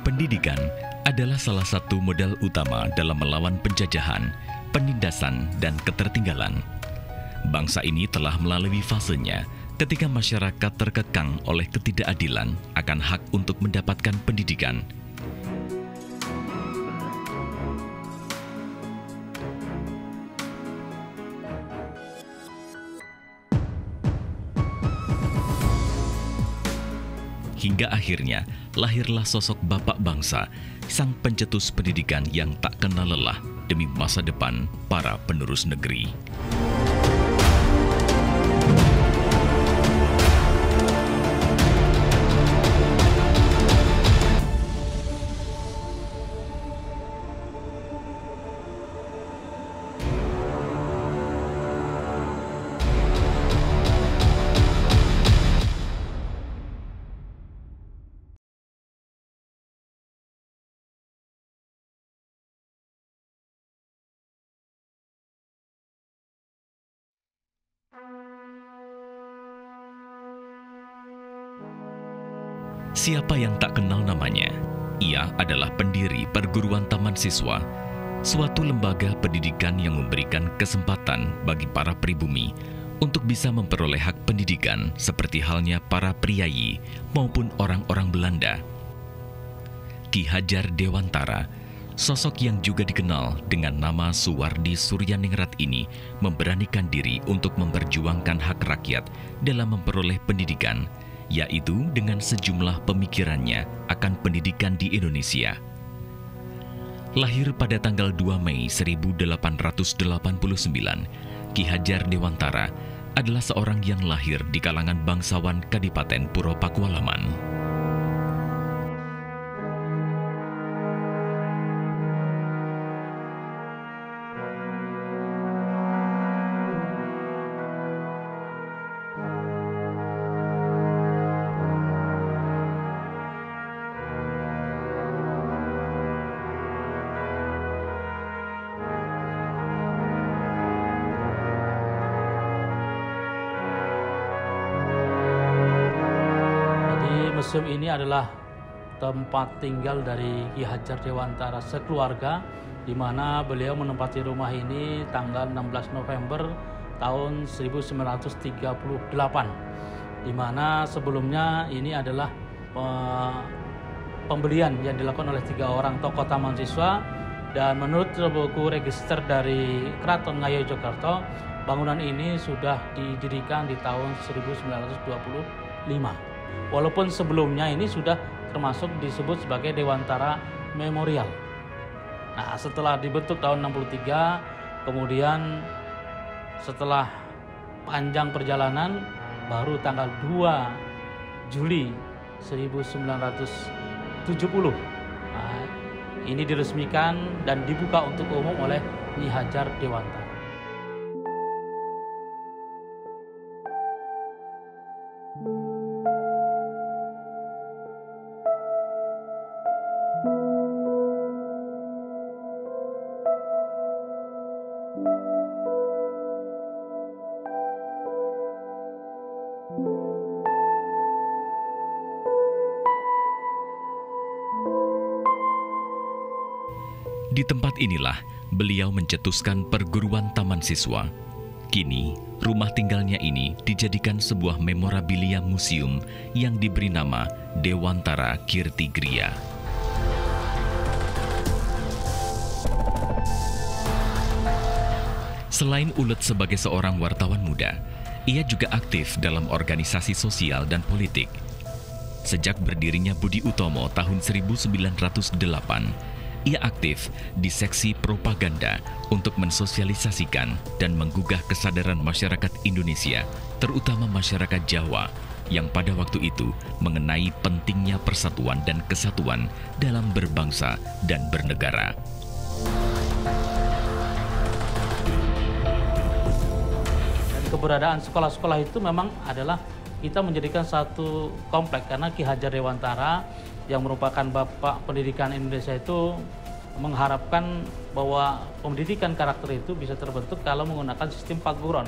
Pendidikan adalah salah satu modal utama dalam melawan penjajahan, penindasan, dan ketertinggalan. Bangsa ini telah melalui fasenya ketika masyarakat terkekang oleh ketidakadilan akan hak untuk mendapatkan pendidikan. Hingga akhirnya lahirlah sosok bapak bangsa, sang pencetus pendidikan yang tak kenal lelah demi masa depan para penerus negeri. Siapa yang tak kenal namanya? Ia adalah pendiri Perguruan Taman Siswa, suatu lembaga pendidikan yang memberikan kesempatan bagi para pribumi untuk bisa memperoleh hak pendidikan seperti halnya para priayi maupun orang-orang Belanda. Ki Hadjar Dewantara, sosok yang juga dikenal dengan nama Suwardi Suryaningrat ini, memberanikan diri untuk memperjuangkan hak rakyat dalam memperoleh pendidikan, yaitu dengan sejumlah pemikirannya akan pendidikan di Indonesia. Lahir pada tanggal 2 Mei 1889, Ki Hadjar Dewantara adalah seorang yang lahir di kalangan bangsawan Kadipaten Puro Pakualaman. Museum ini adalah tempat tinggal dari Ki Hadjar Dewantara sekeluarga, di mana beliau menempati rumah ini tanggal 16 November tahun 1938, di mana sebelumnya ini adalah pembelian yang dilakukan oleh 3 orang tokoh taman siswa, dan menurut buku register dari Keraton Ngayogyakarta, bangunan ini sudah didirikan di tahun 1925. Walaupun sebelumnya ini sudah termasuk disebut sebagai Dewantara Memorial. Nah, setelah dibentuk tahun 63, kemudian setelah panjang perjalanan, baru tanggal 2 Juli 1970, nah, ini diresmikan dan dibuka untuk umum oleh Ki Hadjar Dewantara. Di tempat inilah beliau mencetuskan Perguruan Taman Siswa. Kini, rumah tinggalnya ini dijadikan sebuah memorabilia museum yang diberi nama Dewantara Kirtigriya. Selain ulet sebagai seorang wartawan muda, ia juga aktif dalam organisasi sosial dan politik. Sejak berdirinya Budi Utomo tahun 1908, ia aktif di seksi propaganda untuk mensosialisasikan dan menggugah kesadaran masyarakat Indonesia, terutama masyarakat Jawa, yang pada waktu itu mengenai pentingnya persatuan dan kesatuan dalam berbangsa dan bernegara. Dan keberadaan sekolah-sekolah itu memang adalah kita menjadikan satu komplek, karena Ki Hadjar Dewantara yang merupakan bapak pendidikan Indonesia itu mengharapkan bahwa pendidikan karakter itu bisa terbentuk kalau menggunakan sistem paguron.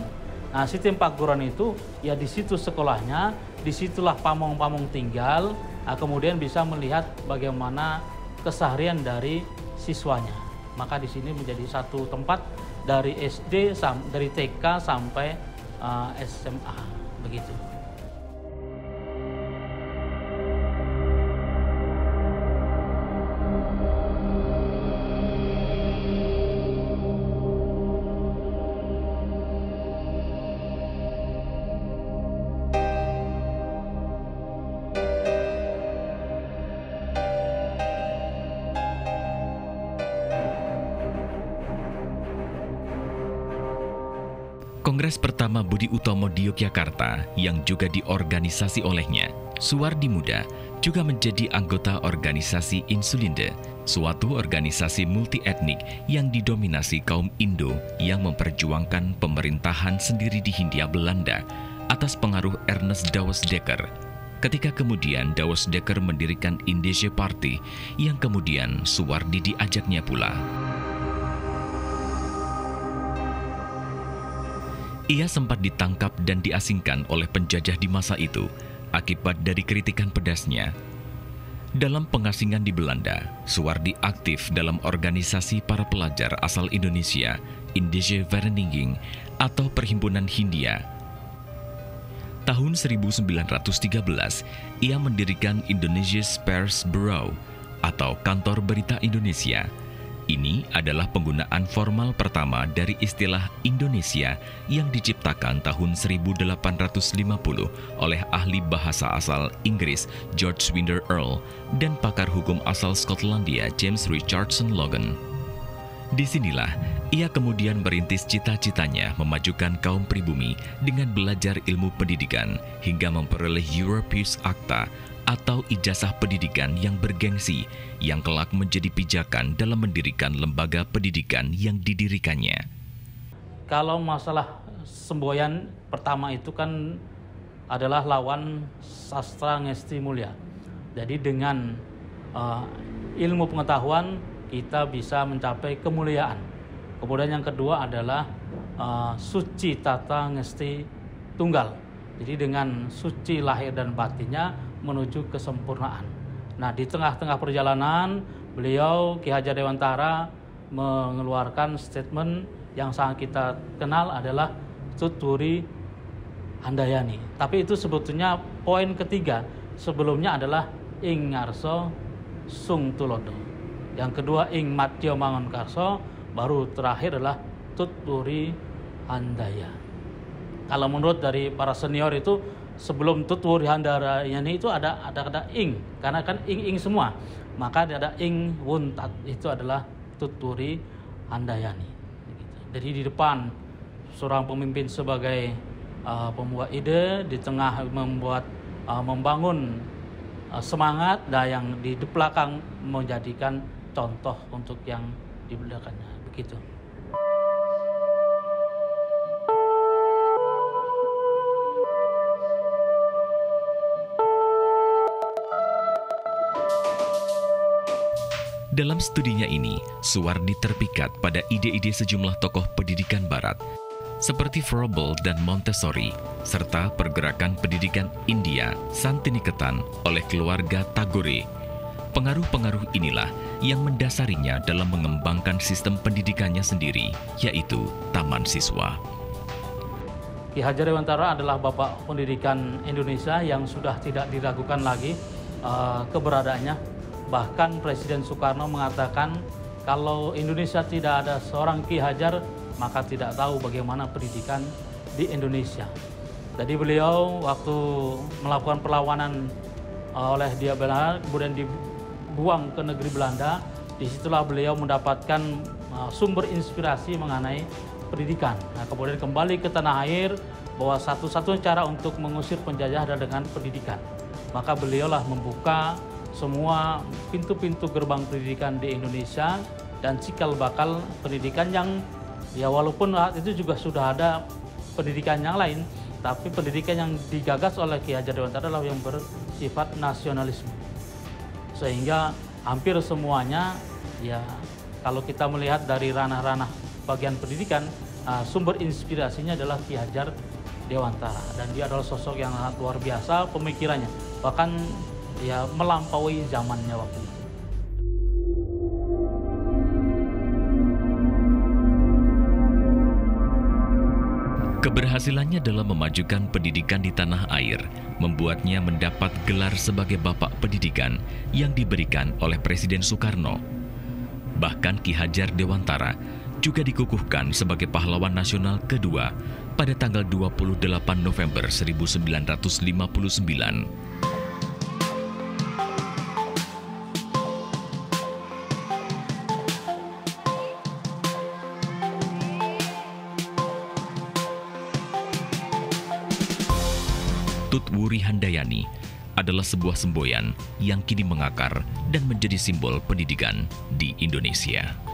Nah, sistem paguron itu ya di situ sekolahnya, disitulah pamong-pamong tinggal, kemudian bisa melihat bagaimana keseharian dari siswanya. Maka di sini menjadi satu tempat dari SD, dari TK sampai SMA, begitu. Kongres pertama Budi Utomo di Yogyakarta yang juga diorganisasi olehnya, Suwardi Muda juga menjadi anggota organisasi Insulinde, suatu organisasi multi-etnik yang didominasi kaum Indo yang memperjuangkan pemerintahan sendiri di Hindia Belanda atas pengaruh Ernest Dawes Dekker. Ketika kemudian Dawes Dekker mendirikan Indische Party yang kemudian Suwardi diajaknya pula. Ia sempat ditangkap dan diasingkan oleh penjajah di masa itu akibat dari kritikan pedasnya. Dalam pengasingan di Belanda, Suwardi aktif dalam organisasi para pelajar asal Indonesia, Indische Vereniging atau Perhimpunan Hindia. Tahun 1913, ia mendirikan Indonesia's Pers Bureau atau Kantor Berita Indonesia. Ini adalah penggunaan formal pertama dari istilah Indonesia yang diciptakan tahun 1850 oleh ahli bahasa asal Inggris George Windar Earle dan pakar hukum asal Skotlandia James Richardson Logan. Disinilah ia kemudian merintis cita-citanya memajukan kaum pribumi dengan belajar ilmu pendidikan hingga memperoleh Europeus Acta atau ijazah pendidikan yang bergengsi yang kelak menjadi pijakan dalam mendirikan lembaga pendidikan yang didirikannya. Kalau masalah semboyan pertama itu kan adalah lawan sastra ngesti mulia. Jadi dengan ilmu pengetahuan kita bisa mencapai kemuliaan. Kemudian yang kedua adalah suci tata ngesti tunggal. Jadi dengan suci lahir dan batinnya menuju kesempurnaan. Nah, di tengah-tengah perjalanan, beliau Ki Hajar Dewantara mengeluarkan statement yang sangat kita kenal adalah Tuturi Handayani. Tapi itu sebetulnya poin ketiga. Sebelumnya adalah Ing Ngarso Sung Tulodo. Yang kedua Ing Matyo Mangunkarso, baru terakhir adalah Tuturi Handaya. Kalau menurut dari para senior itu sebelum Tuturi Handayani itu ada kata ing, karena kan ing semua. Maka ada ing wuntat, itu adalah Tuturi Handayani. Jadi di depan seorang pemimpin sebagai pembuat ide, di tengah membangun semangat, dan yang di belakang menjadikan contoh untuk yang di belakangnya. Begitu. Dalam studinya ini, Suwardi terpikat pada ide-ide sejumlah tokoh pendidikan barat, seperti Froebel dan Montessori, serta pergerakan pendidikan India Santiniketan oleh keluarga Tagore. Pengaruh-pengaruh inilah yang mendasarinya dalam mengembangkan sistem pendidikannya sendiri, yaitu Taman Siswa. Ki Hajar Dewantara adalah bapak pendidikan Indonesia yang sudah tidak diragukan lagi keberadaannya. Bahkan Presiden Soekarno mengatakan kalau Indonesia tidak ada seorang Ki Hajar, maka tidak tahu bagaimana pendidikan di Indonesia. Jadi beliau waktu melakukan perlawanan oleh dia Belanda, kemudian dibuang ke negeri Belanda, disitulah beliau mendapatkan sumber inspirasi mengenai pendidikan. Nah, kemudian kembali ke tanah air, bahwa satu-satunya cara untuk mengusir penjajah adalah dengan pendidikan. Maka beliaulah membuka semua pintu-pintu gerbang pendidikan di Indonesia dan cikal bakal pendidikan yang ya walaupun saat itu juga sudah ada pendidikan yang lain, tapi pendidikan yang digagas oleh Ki Hajar Dewantara adalah yang bersifat nasionalisme. Sehingga hampir semuanya ya kalau kita melihat dari ranah-ranah bagian pendidikan, sumber inspirasinya adalah Ki Hajar Dewantara, dan dia adalah sosok yang sangat luar biasa pemikirannya. Bahkan ya melampaui zamannya waktu itu. Keberhasilannya dalam memajukan pendidikan di tanah air membuatnya mendapat gelar sebagai Bapak Pendidikan yang diberikan oleh Presiden Soekarno. Bahkan Ki Hajar Dewantara juga dikukuhkan sebagai pahlawan nasional kedua pada tanggal 28 November 1959. Tut Wuri Handayani adalah sebuah semboyan yang kini mengakar dan menjadi simbol pendidikan di Indonesia.